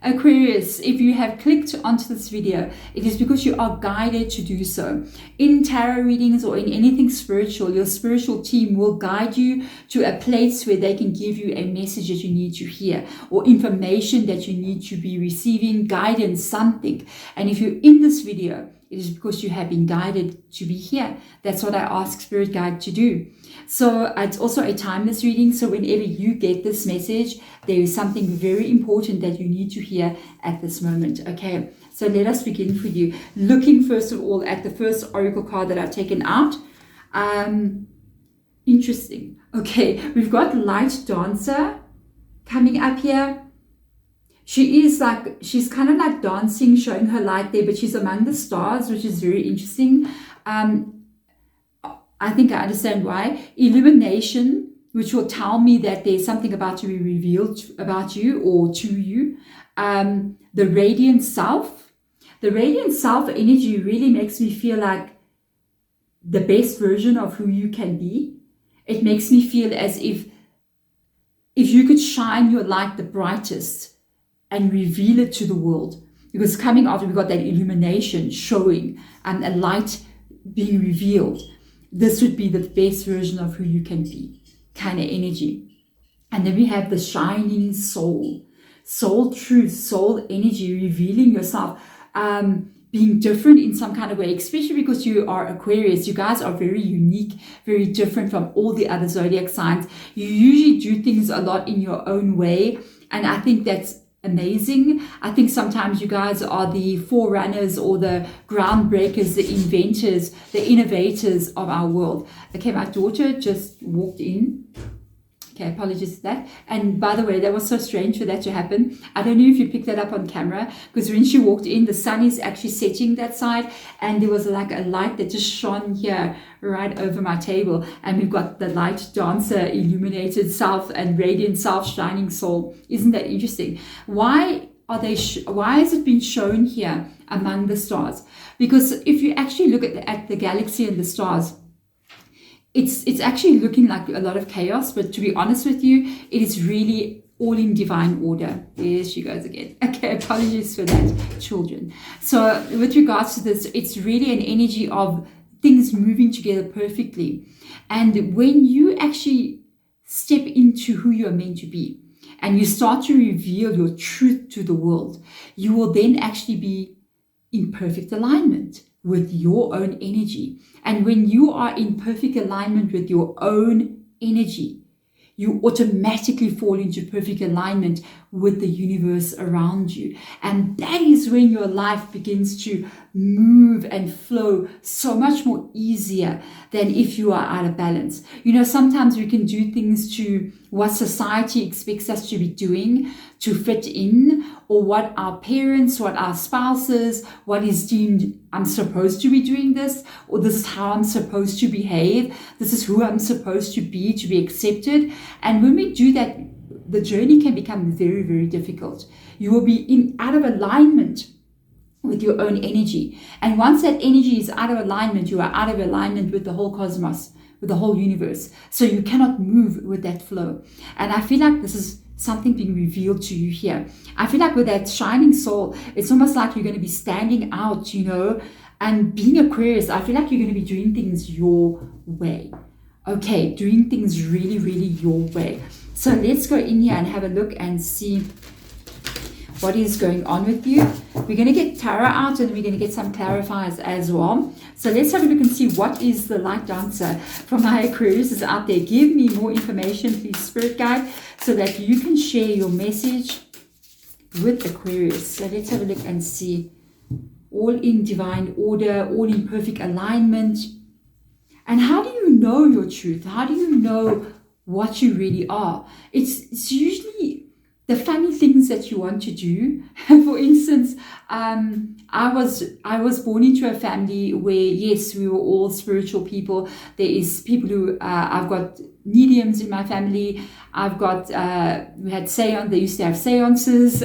Aquarius, if you have clicked onto this video, it is because you are guided to do so. In tarot readings or in anything spiritual, your spiritual team will guide you to a place where they can give you a message that you need to hear, or information that you need to be receiving, guidance, something. And if you're in this video, it is because you have been guided to be here. That's what I ask Spirit Guide to do. So it's also a timeless reading. So whenever you get this message, there is something very important that you need to hear at this moment. Okay, so let us begin for you. Looking first of all at the first oracle card that I've taken out. Interesting. Okay, we've got Light Dancer coming up here. She's kind of like dancing, showing her light there, but she's among the stars, which is very interesting. I think I understand why. Illumination, which will tell me that there's something about to be revealed about you or to you. The radiant self. The radiant self energy really makes me feel like the best version of who you can be. It makes me feel as if you could shine your light the brightest and reveal it to the world. Because coming after, we got that illumination showing and a light being revealed. This would be the best version of who you can be, kind of energy. And then we have the shining soul, soul truth, soul energy, revealing yourself, being different in some kind of way, especially because you are Aquarius. You guys are very unique, very different from all the other zodiac signs. You usually do things a lot in your own way, and I think that's amazing. I think sometimes you guys are the forerunners or the groundbreakers, the inventors, the innovators of our world. Okay, my daughter just walked in. Okay, apologies for that. And by the way, that was so strange for that to happen. I don't know if you picked that up on camera, because when she walked in, the sun is actually setting that side, and there was like a light that just shone here right over my table. And we've got the Light Dancer, illuminated self, and radiant self, shining soul. Isn't that interesting? Why are they? Why has it been shown here among the stars? Because if you actually look at the galaxy and the stars, it's actually looking like a lot of chaos, but to be honest with you, it is really all in divine order. There she goes again. Okay, apologies for that, children. So with regards to this, it's really an energy of things moving together perfectly. And when you actually step into who you're meant to be, and you start to reveal your truth to the world, you will then actually be in perfect alignment with your own energy. And when you are in perfect alignment with your own energy, you automatically fall into perfect alignment with the universe around you. And that is when your life begins to move and flow so much more easier than if you are out of balance. You know, sometimes we can do things to what society expects us to be doing to fit in, or what our parents, what our spouses, what is deemed, I'm supposed to be doing this, or this is how I'm supposed to behave, this is who I'm supposed to be accepted. And when we do that, the journey can become very, very difficult. You will be out of alignment with your own energy. And once that energy is out of alignment, you are out of alignment with the whole cosmos, with the whole universe. So you cannot move with that flow. And I feel like this is something being revealed to you here. I feel like with that shining soul, it's almost like you're going to be standing out, you know, and being Aquarius, I feel like you're going to be doing things your way. Okay, doing things really, really your way. So let's go in here and have a look and see what is going on with you. We're going to get tarot out, and we're going to get some clarifiers as well. So let's have a look and see what is the Light Dancer from my Aquarius is out there. Give me more information, please, Spirit Guide, so that you can share your message with Aquarius. So let's have a look and see. All in divine order, all in perfect alignment. And how do you know your truth? How do you know what you really are? It's usually the funny things that you want to do. For instance, I was born into a family where, yes, we were all spiritual people. There is people who, I've got mediums in my family. I've got, we had seance, they used to have seances,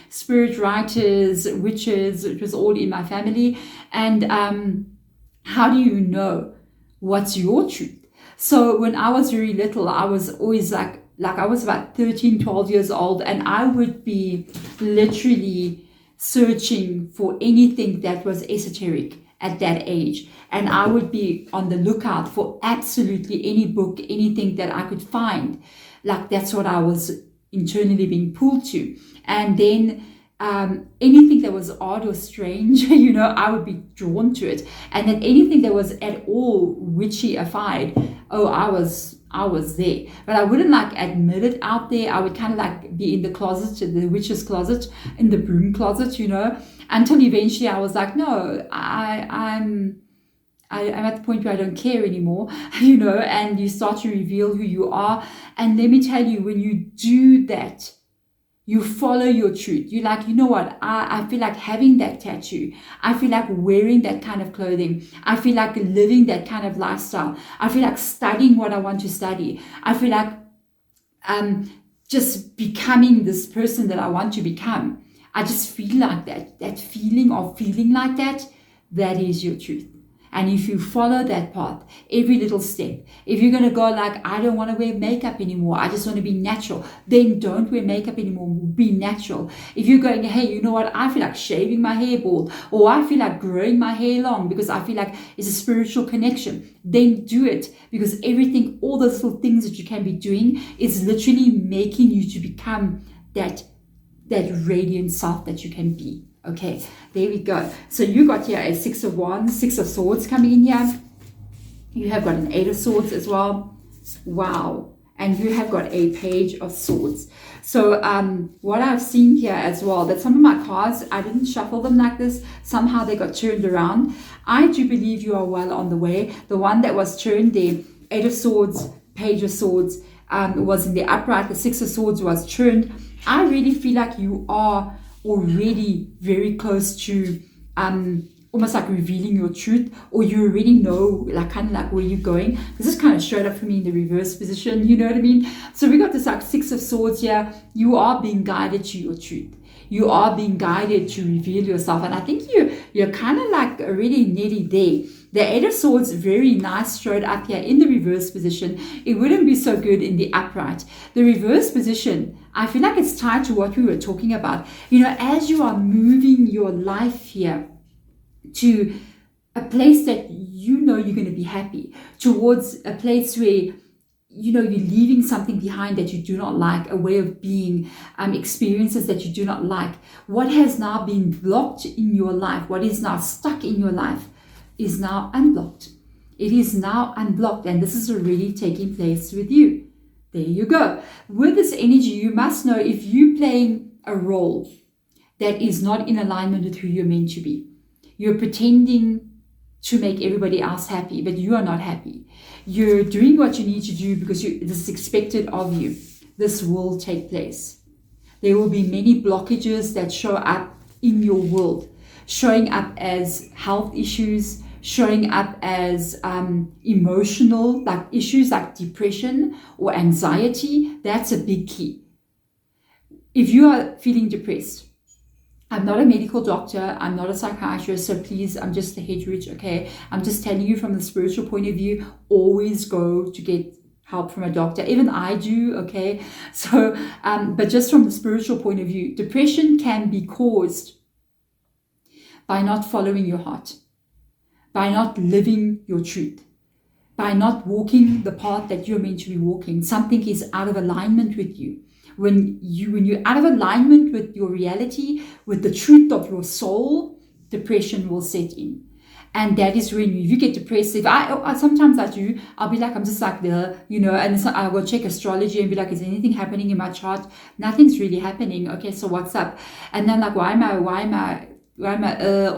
spirit writers, witches. It was all in my family. And how do you know what's your truth? So when I was very little, I was always like Like I was about 13, 12 years old, and I would be literally searching for anything that was esoteric at that age. And I would be on the lookout for absolutely any book, anything that I could find. Like that's what I was internally being pulled to. And then anything that was odd or strange, I would be drawn to it. And then anything that was at all witchy-ified, oh, I was there. But I wouldn't like admit it out there. I would kind of like be in the closet, the witch's closet, in the broom closet, until eventually I was like, no, I'm at the point where I don't care anymore, and you start to reveal who you are. And let me tell you, when you do that, you follow your truth. You're like, you know what? I feel like having that tattoo. I feel like wearing that kind of clothing. I feel like living that kind of lifestyle. I feel like studying what I want to study. I feel like just becoming this person that I want to become. I just feel like that. That feeling of feeling like that is your truth. And if you follow that path, every little step, if you're going to go like, I don't want to wear makeup anymore, I just want to be natural, then don't wear makeup anymore, be natural. If you're going, hey, you know what, I feel like shaving my hair bald, or I feel like growing my hair long because I feel like it's a spiritual connection, then do it. Because everything, all those little things that you can be doing is literally making you to become that radiant self that you can be. Okay, there we go. So you got here a 6 of Wands, 6 of Swords coming in here. You have got an 8 of Swords as well. Wow. And you have got a Page of Swords. So what I've seen here as well, that some of my cards, I didn't shuffle them like this. Somehow they got turned around. I do believe you are well on the way. The one that was turned there, 8 of Swords, Page of Swords, was in the upright. The 6 of Swords was turned. I really feel like you are already very close to almost like revealing your truth, or you already know like kind of like where you're going. This is kind of showed up for me in the reverse position, you know what I mean? So we got this like 6 of Swords here. You are being guided to your truth. You are being guided to reveal yourself, and I think you're kind of like already nearly there. The 8 of Swords, very nice, showed up here in the reverse position. It wouldn't be so good in the upright. The reverse position, I feel like it's tied to what we were talking about. As you are moving your life here to a place that you're going to be happy, towards a place where you're leaving something behind that you do not like, a way of being, experiences that you do not like. What has now been blocked in your life, what is now stuck in your life, is now unblocked. It is now unblocked, and this is already taking place with you. There you go. With this energy, you must know if you're playing a role that is not in alignment with who you're meant to be. You're pretending to make everybody else happy, but you are not happy. You're doing what you need to do because this is expected of you. This will take place. There will be many blockages that show up in your world, showing up as health issues, showing up as emotional like issues like depression or anxiety. That's a big key. If you are feeling depressed, I'm not a medical doctor, I'm not a psychiatrist, so please, I'm just the head witch, okay? I'm just telling you from the spiritual point of view, always go to get help from a doctor. Even I do, okay? So, but just from the spiritual point of view, depression can be caused by not following your heart, by not living your truth, by not walking the path that you're meant to be walking. Something is out of alignment with you. When you're out of alignment with your reality, with the truth of your soul, depression will set in. And that is when you get depressed. Sometimes I do, I'll be like, I'm just like and so I will check astrology and be like, is anything happening in my chart? Nothing's really happening. Okay, so what's up? And then like, why am I, or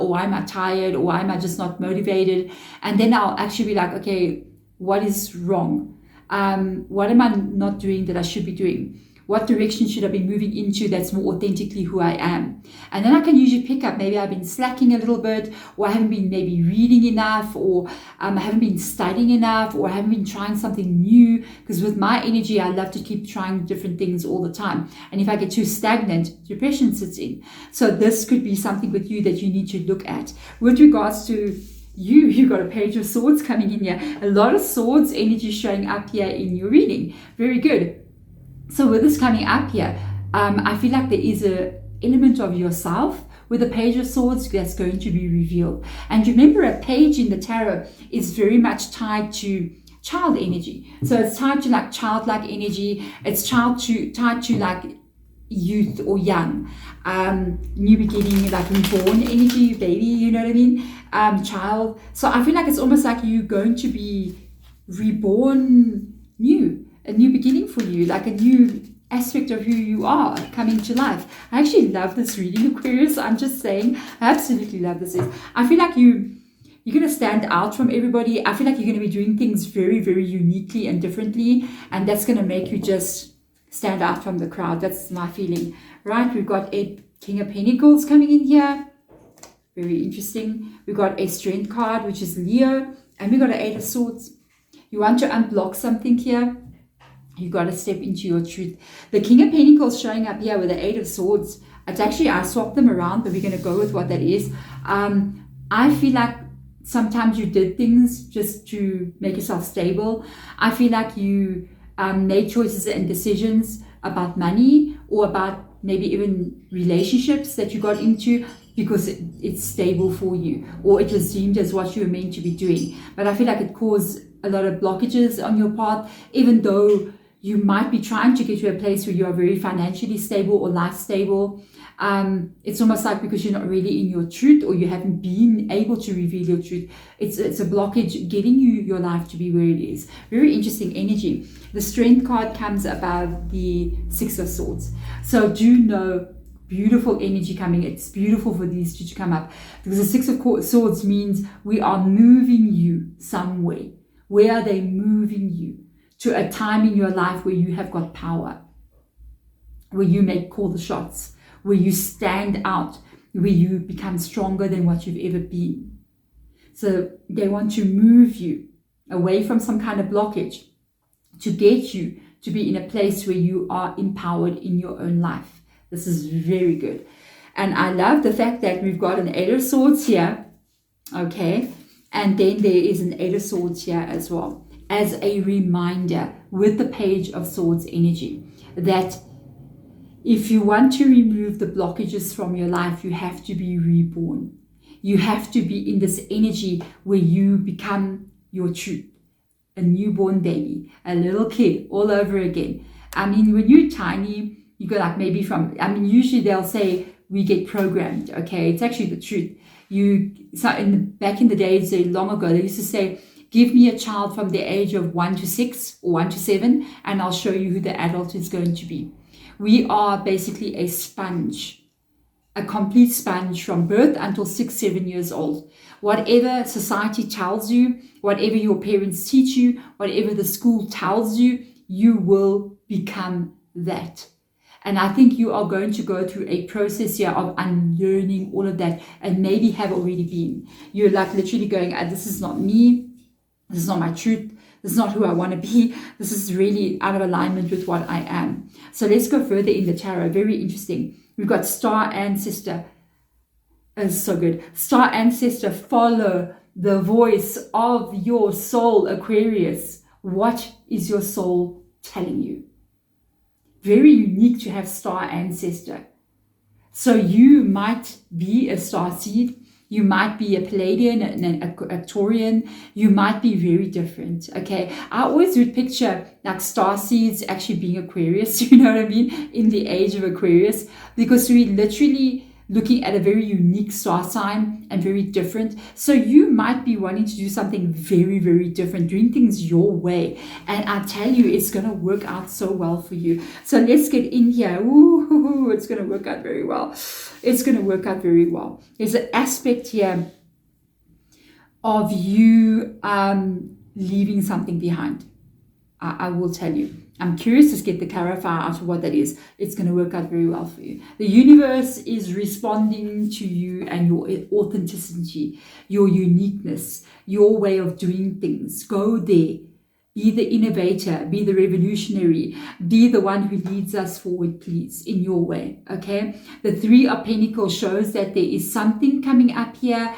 why am I tired, or why am I just not motivated? And then I'll actually be like, okay, what is wrong? What am I not doing that I should be doing? What direction should I be moving into that's more authentically who I am? And then I can usually pick up, maybe I've been slacking a little bit, or I haven't been maybe reading enough, or I haven't been studying enough, or I haven't been trying something new. Because with my energy, I love to keep trying different things all the time. And if I get too stagnant, depression sits in. So this could be something with you that you need to look at. With regards to you've got a Page of Swords coming in here. A lot of swords energy showing up here in your reading. Very good. So with this coming up here, I feel like there is a element of yourself with the Page of Swords that's going to be revealed. And remember, a page in the tarot is very much tied to child energy. So it's tied to like childlike energy. It's tied to like youth or young, new beginning, like reborn energy, baby, you know what I mean? Child. So I feel like it's almost like you're going to be reborn new, a new beginning for you, like a new aspect of who you are coming to life. I actually love this reading, Aquarius. I'm just saying, I absolutely love this. I feel like you're going to stand out from everybody. I feel like you're going to be doing things very, very uniquely and differently, and that's going to make you just stand out from the crowd. That's my feeling. Right, we've got a King of Pentacles coming in here. Very interesting. We've got a Strength card, which is Leo, and we've got an Eight of Swords. You want to unblock something here. You got to step into your truth. The King of Pentacles showing up here with the Eight of Swords. It's actually, I swapped them around, but we're going to go with what that is. I feel like sometimes you did things just to make yourself stable. I feel like you made choices and decisions about money, or about maybe even relationships that you got into because it's stable for you, or it was deemed as what you were meant to be doing. But I feel like it caused a lot of blockages on your path, even though you might be trying to get to a place where you are very financially stable or life stable. It's almost like because you're not really in your truth, or you haven't been able to reveal your truth, it's a blockage getting your life to be where it is. Very interesting energy. The Strength card comes above the Six of Swords. So do know, beautiful energy coming. It's beautiful for these two to come up, because the Six of Swords means we are moving you somewhere. Where are they moving you? To a time in your life where you have got power, where you call the shots, where you stand out, where you become stronger than what you've ever been. So they want to move you away from some kind of blockage to get you to be in a place where you are empowered in your own life. This is very good. And I love the fact that we've got an Eight of Swords here, okay? And then there is an Eight of Swords here as well, as a reminder with the Page of Swords energy, that if you want to remove the blockages from your life, you have to be reborn. You have to be in this energy where you become your truth, a newborn baby, a little kid all over again. I mean, when you're tiny, you go like maybe usually they'll say we get programmed, okay? It's actually the truth. Back in the days, long ago, they used to say, give me a child from the age of 1 to 6 or 1 to 7, and I'll show you who the adult is going to be. We are basically a sponge, a complete sponge from birth until 6, 7 years old. Whatever society tells you, whatever your parents teach you, whatever the school tells you, you will become that. And I think you are going to go through a process here of unlearning all of that, and maybe have already been. You're like literally going, this is not me. This is not my truth. This is not who I want to be. This is really out of alignment with what I am. So let's go further in the tarot. Very interesting. We've got Star Ancestor. It's so good. Star Ancestor, follow the voice of your soul, Aquarius. What is your soul telling you? Very unique to have Star Ancestor. So you might be a star seed. You might be a Palladian and a Aquarian. You might be very different, okay? I always would picture like star seeds actually being Aquarius, you know what I mean? In the age of Aquarius, because we're literally looking at a very unique star sign and very different. So you might be wanting to do something very, very different, doing things your way. And I tell you, it's going to work out so well for you. So let's get in here. Ooh, it's going to work out very well. It's going to work out very well. There's an aspect here of you leaving something behind. I will tell you. I'm curious to get the clarifier out of what that is. It's going to work out very well for you. The universe is responding to you and your authenticity, your uniqueness, your way of doing things. Go there. Be the innovator. Be the revolutionary. Be the one who leads us forward, please, in your way. Okay? The Three of Pentacles shows that there is something coming up here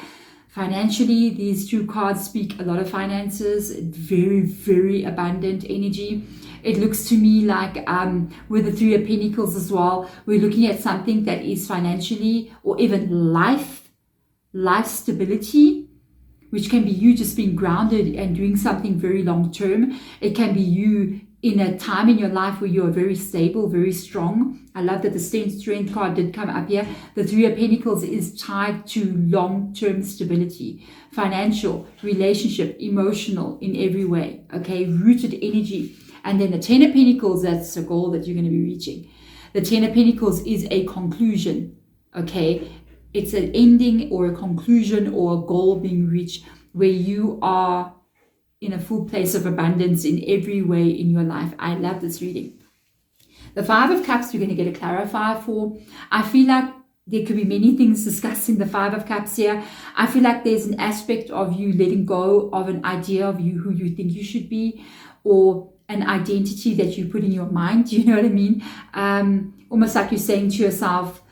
Financially, these two cards speak a lot of finances, very, very abundant energy. It looks to me like with the Three of Pentacles as well, we're looking at something that is financially or even life stability, which can be you just being grounded and doing something very long term. It can be you in a time in your life where you're very stable, very strong. I love that the strength card did come up here. The Three of Pentacles is tied to long-term stability, financial, relationship, emotional, in every way, okay, rooted energy. And then the Ten of Pentacles, that's a goal that you're going to be reaching. The Ten of Pentacles is a conclusion, okay? It's an ending or a conclusion or a goal being reached where you are in a full place of abundance in every way in your life. I love this reading. The Five of Cups, we're going to get a clarifier for. I feel like there could be many things discussed in the Five of Cups here. I feel like there's an aspect of you letting go of an idea of you, who you think you should be, or an identity that you put in your mind. You know what I mean? Almost like you're saying to yourself,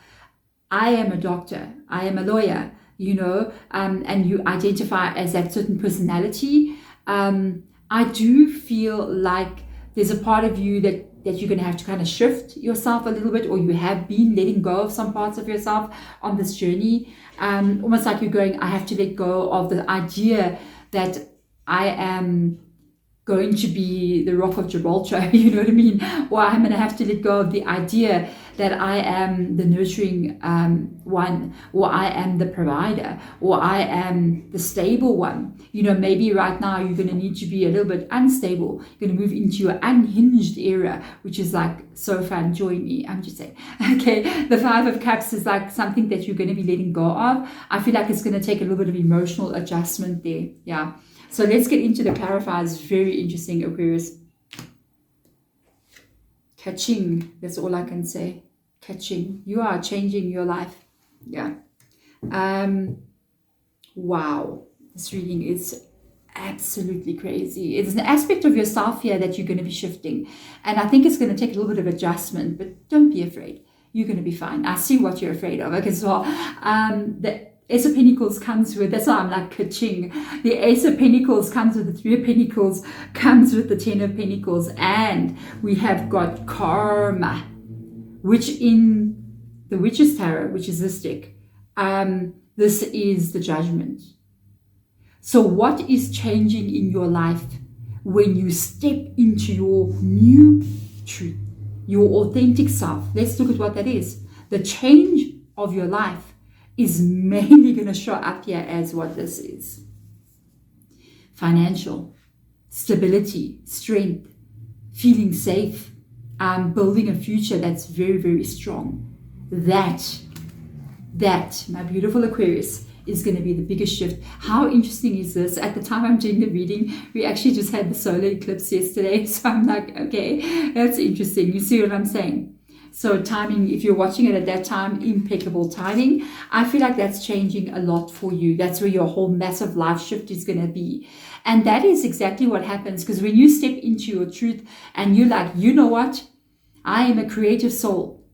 I am a doctor, I am a lawyer, you know, and you identify as that certain personality. I do feel like there's a part of you that you're going to have to kind of shift yourself a little bit, or you have been letting go of some parts of yourself on this journey. Almost like you're going, I have to let go of the idea that I am going to be the Rock of Gibraltar, you know what I mean? Or I'm going to have to let go of the idea that I am the nurturing one, or I am the provider, or I am the stable one. You know, maybe right now you're going to need to be a little bit unstable. You're going to move into your unhinged era, which is like so fun. Join me. I'm just saying. Okay, the Five of Cups is like something that you're going to be letting go of. I feel like it's going to take a little bit of emotional adjustment there. Yeah. So let's get into the clarifiers. Very interesting, Aquarius. Catching. That's all I can say. Catching. You are changing your life. Yeah. Wow. This reading is absolutely crazy. It's an aspect of yourself here that you're going to be shifting. And I think it's going to take a little bit of adjustment, but don't be afraid. You're going to be fine. I see what you're afraid of. Okay, so the Ace of Pentacles comes with, that's why I'm like ka-ching. The Ace of Pentacles comes with the Three of Pentacles, comes with the Ten of Pentacles, and we have got karma, which in the Witch's Tarot, which is this deck, this is the Judgment. So what is changing in your life when you step into your new truth, your authentic self? Let's look at what that is. The change of your life is mainly going to show up here as what this is. Financial, stability, strength, feeling safe, building a future that's very, very strong. That, my beautiful Aquarius, is going to be the biggest shift. How interesting is this? At the time I'm doing the reading, we actually just had the solar eclipse yesterday. So I'm like, okay, that's interesting. You see what I'm saying? So timing, if you're watching it at that time, impeccable timing. I feel like that's changing a lot for you. That's where your whole massive life shift is going to be. And that is exactly what happens. Because when you step into your truth and you're like, you know what? I am a creative soul.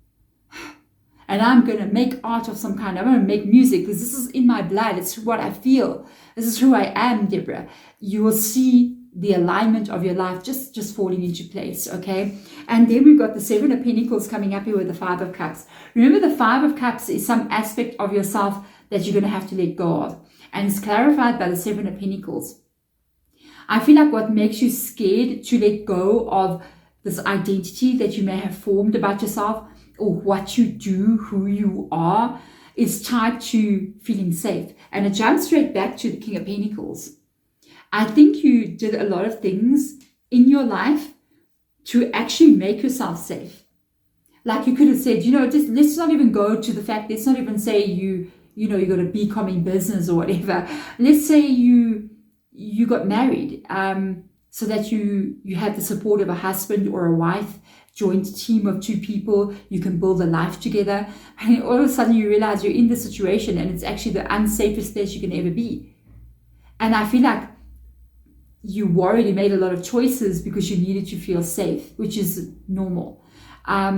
And I'm going to make art of some kind. I'm going to make music because this is in my blood. It's what I feel. This is who I am, Deborah. You will see the alignment of your life just falling into place, okay? And then we've got the Seven of Pentacles coming up here with the Five of Cups. Remember, the Five of Cups is some aspect of yourself that you're going to have to let go of. And it's clarified by the Seven of Pentacles. I feel like what makes you scared to let go of this identity that you may have formed about yourself, or what you do, who you are, is tied to feeling safe. And it jumps straight back to the King of Pentacles. I think you did a lot of things in your life to actually make yourself safe. Like you could have said, you know, just let's not even go to the fact, let's not even say you got a BCom in business or whatever. Let's say you got married, so that you have the support of a husband or a wife, joint team of two people, you can build a life together. And all of a sudden you realize you're in this situation and it's actually the unsafest place you can ever be. And I feel like you worried and made a lot of choices because you needed to feel safe, which is normal. At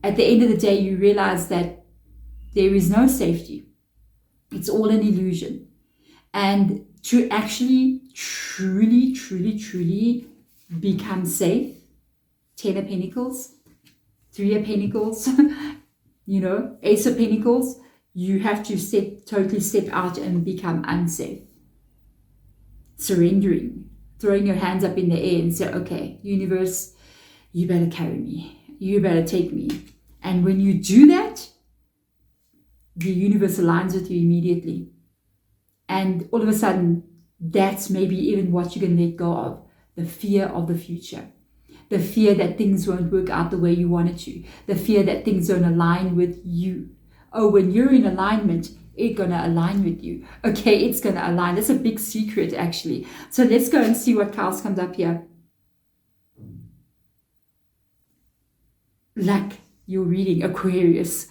the end of the day, you realize that there is no safety. It's all an illusion. And to actually truly become safe, 10 of Pentacles, 3 of Pentacles, Ace of Pentacles, you have to totally step out and become unsafe. Surrendering, throwing your hands up in the air and say, okay, universe, you better carry me. You better take me. And when you do that, the universe aligns with you immediately. And all of a sudden, that's maybe even what you're going to let go of. The fear of the future. The fear that things won't work out the way you want it to. The fear that things don't align with you. Oh, when you're in alignment, it's going to align with you. Okay, it's going to align. That's a big secret, actually. So let's go and see what else comes up here. Like you're reading Aquarius.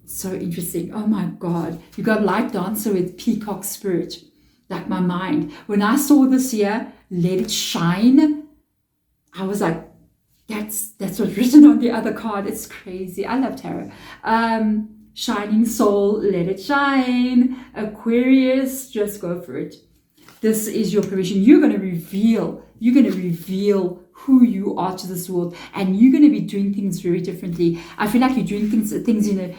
So interesting. Oh my God. You got Light Dancer with Peacock Spirit. Like my mind. When I saw this here, let it shine, I was like, that's what's written on the other card. It's crazy. I love tarot. Shining soul, let it shine. Aquarius, just go for it. This is your permission. You're going to reveal who you are to this world, and you're going to be doing things very differently. I feel like you're doing things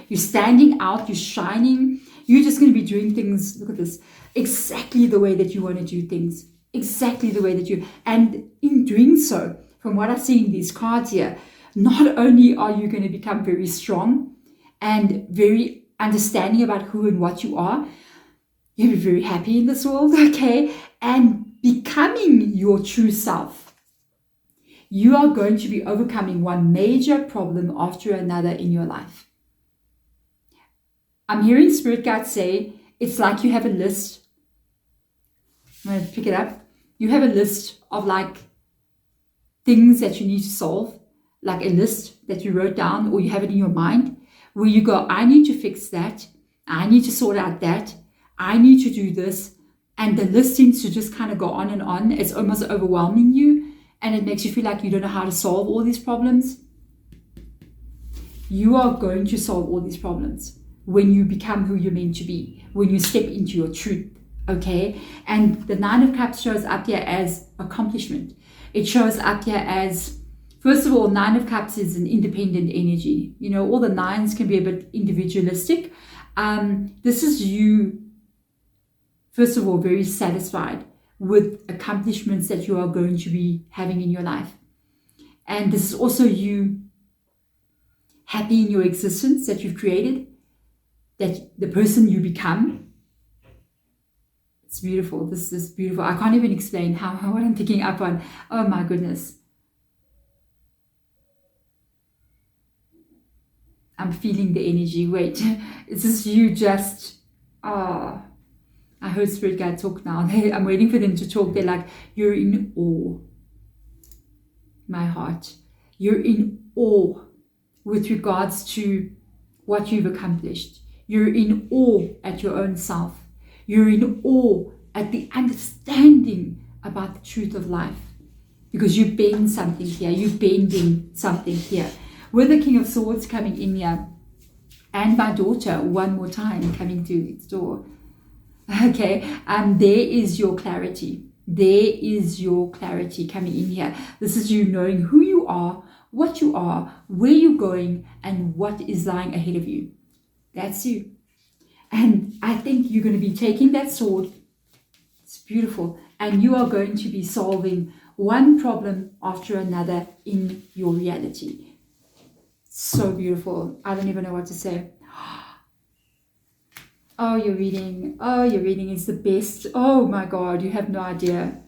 you're standing out, you're shining. You're just going to be doing things, look at this, exactly the way that you want to do things. Exactly the way that you, and in doing so, from what I see in these cards here, not only are you going to become very strong and very understanding about who and what you are, you'll be very happy in this world, okay? And becoming your true self, you are going to be overcoming one major problem after another in your life. I'm hearing Spirit Guides say, it's like you have a list. I'm going to pick it up. You have a list of like things that you need to solve, like a list that you wrote down or you have it in your mind, where you go, I need to fix that. I need to sort out that. I need to do this. And the list seems to just kind of go on and on. It's almost overwhelming you. And it makes you feel like you don't know how to solve all these problems. You are going to solve all these problems when you become who you're meant to be, when you step into your truth, okay? And the Nine of Cups shows up here as accomplishment. It shows up here as, first of all, Nine of Cups is an independent energy. All the nines can be a bit individualistic. This is you, first of all, very satisfied with accomplishments that you are going to be having in your life. And this is also you happy in your existence that you've created, that the person you become. It's beautiful. This is beautiful. I can't even explain what I'm picking up on. Oh my goodness. I'm feeling the energy. Wait, is this you just, I heard Spirit Guide talk now. I'm waiting for them to talk. They're like, you're in awe. My heart. You're in awe with regards to what you've accomplished. You're in awe at your own self. You're in awe at the understanding about the truth of life. Because you bend something here. You're bending something here. With the King of Swords coming in here. And my daughter, one more time, coming to its door. Okay, there is your clarity. There is your clarity coming in here. This is you knowing who you are, what you are, where you're going, and what is lying ahead of you. That's you. And I think you're going to be taking that sword. It's beautiful. And you are going to be solving one problem after another in your reality. So beautiful. I don't even know what to say. Oh, your reading is the best. Oh my God, you have no idea.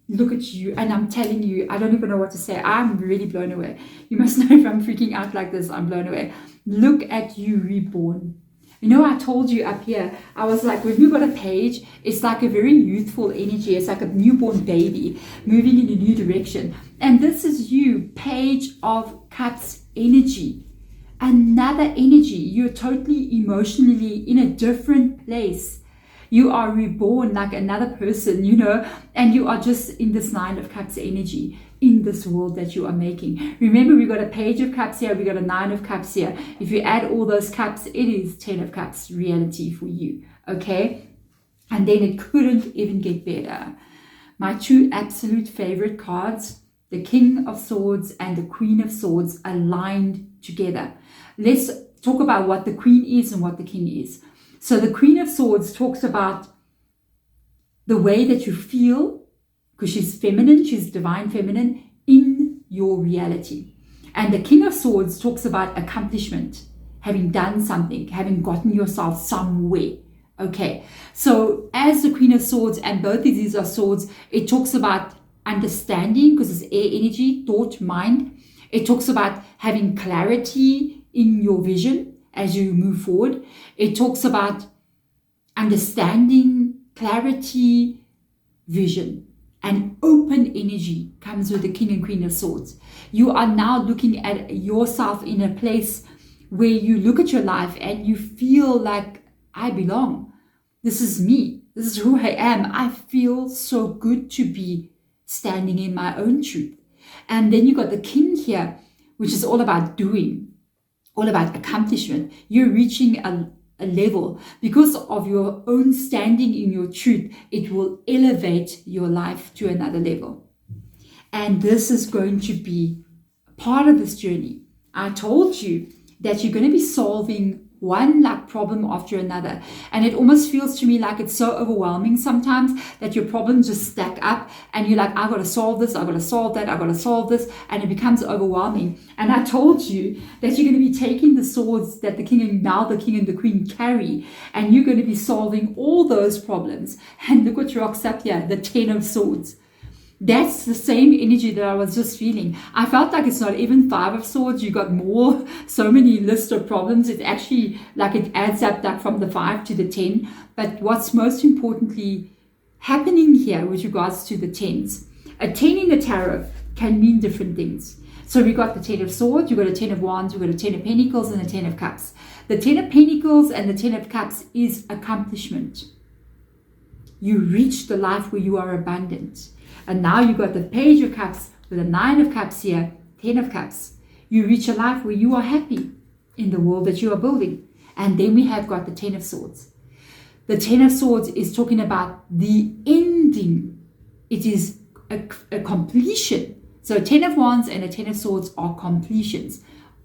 Look at you. And I'm telling you, I don't even know what to say. I'm really blown away. You must know if I'm freaking out like this, I'm blown away. Look at you reborn. I told you up here, I was like, when we got a page, it's like a very youthful energy. It's like a newborn baby moving in a new direction. And this is you, Page of Cups energy. Another energy. You're totally emotionally in a different place. You are reborn like another person, and you are just in this Nine of Cups energy. in this world that you are making. Remember, we got a Page of Cups here, we got a Nine of Cups here. If you add all those cups, it is 10 of Cups reality for you, okay? And then it couldn't even get better. My two absolute favorite cards, the King of Swords and the Queen of Swords, aligned together. Let's talk about what the Queen is and what the King is. So the Queen of Swords talks about the way that you feel, because she's feminine, she's divine feminine, in your reality. And the King of Swords talks about accomplishment, having done something, having gotten yourself somewhere. Okay, so as the Queen of Swords, and both of these are swords, it talks about understanding, because it's air energy, thought, mind. It talks about having clarity in your vision as you move forward. It talks about understanding, clarity, vision, and open energy comes with the King and Queen of Swords. You are now looking at yourself in a place where you look at your life and you feel like, I belong. This is me. This is who I am. I feel so good to be standing in my own truth. And then you got the King here, which is all about doing, all about accomplishment. You're reaching a level because of your own standing in your truth. It will elevate your life to another level. And this is going to be part of this journey. I told you that you're going to be solving one problem after another, and it almost feels to me like it's so overwhelming sometimes that your problems just stack up and you're like, I got to solve this, I got to solve that, I got to solve this, and it becomes overwhelming. And I told you that you're going to be taking the swords that the King and the Queen carry, and you're going to be solving all those problems. And look what rocks up here, the 10 of Swords. That's the same energy that I was just feeling. I felt like it's not even 5 of Swords. You got more, so many list of problems. It's actually like it adds up like from the 5 to the 10. But what's most importantly happening here with regards to the 10s, a 10 in the tarot can mean different things. So we got the 10 of Swords, you got a 10 of Wands, you got a 10 of Pentacles and a 10 of Cups. The 10 of Pentacles and the 10 of Cups is accomplishment. You reach the life where you are abundant. And now you got the Page of Cups with a 9 of Cups here, 10 of Cups. You reach a life where you are happy in the world that you are building. And then we have got the 10 of Swords. The 10 of Swords is talking about the ending. It is a completion. So 10 of Wands and a 10 of Swords are completions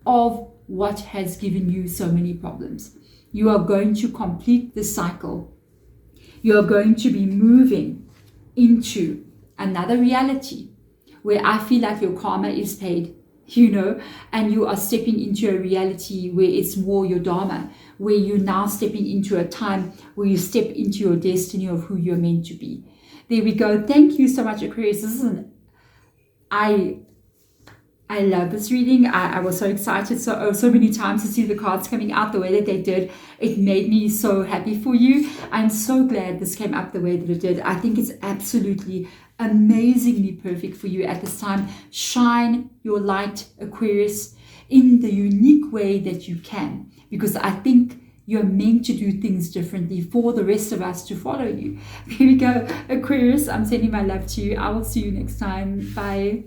of what has given you so many problems. You are going to complete the cycle. You are going to be moving into another reality where I feel like your karma is paid, and you are stepping into a reality where it's more your dharma, where you're now stepping into a time where you step into your destiny of who you're meant to be. There we go. Thank you so much, Aquarius. This is I love this reading. I was so excited so many times to see the cards coming out the way that they did. It made me so happy for you. I'm so glad this came up the way that it did. I think it's absolutely amazingly perfect for you at this time. Shine your light, Aquarius, in the unique way that you can, because I think you're meant to do things differently for the rest of us to follow you. Here we go, Aquarius. I'm sending my love to you. I will see you next time. Bye.